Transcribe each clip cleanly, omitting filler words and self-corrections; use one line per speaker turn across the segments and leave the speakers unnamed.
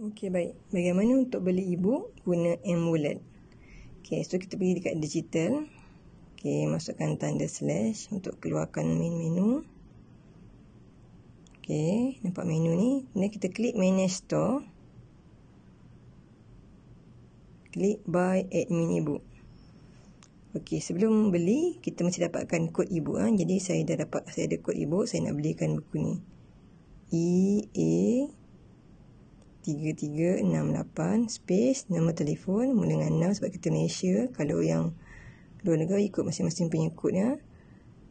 Okey, baik. Bagaimana untuk beli e-book guna M-Wallet? Okey, so kita pergi dekat digital. Okey, masukkan tanda slash untuk keluarkan main menu. Okey, nampak menu ni. Kemudian kita klik manage store. Klik buy admin e-book. Okey, sebelum beli, kita mesti dapatkan kod e-book. Jadi saya ada kod e-book, saya nak belikan buku ni. EA 3368 space nombor telefon mula dengan 6 sebab kita Malaysia. Kalau yang luar negara ikut masing-masing punya kod ya.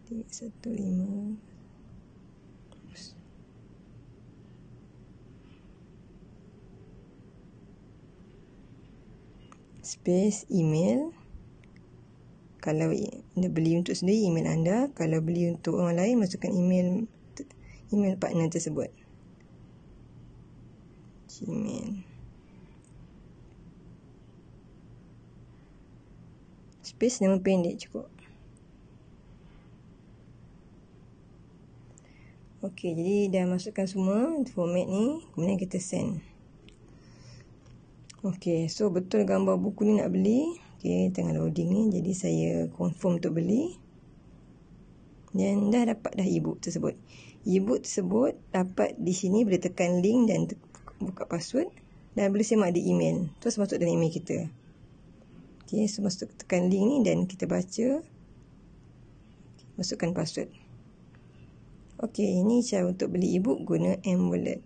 315 space email. Kalau anda beli untuk sendiri, email anda. Kalau beli untuk orang lain, masukkan email partner tersebut. Gmail. Space nama pendek cukup. Okey, jadi dah masukkan semua format ni. Kemudian kita send. Okey, so betul gambar buku ni nak beli. Okey, tengah loading ni. Jadi saya confirm untuk beli. Dan dah dapat e-book tersebut. E-book tersebut dapat di sini, boleh tekan link dan buka password. Dan boleh semak di email. Terus masuk dalam email kita. Okey, so tekan link ni dan kita baca. Masukkan password. Okey, ini cara untuk beli e-book guna M-Wallet.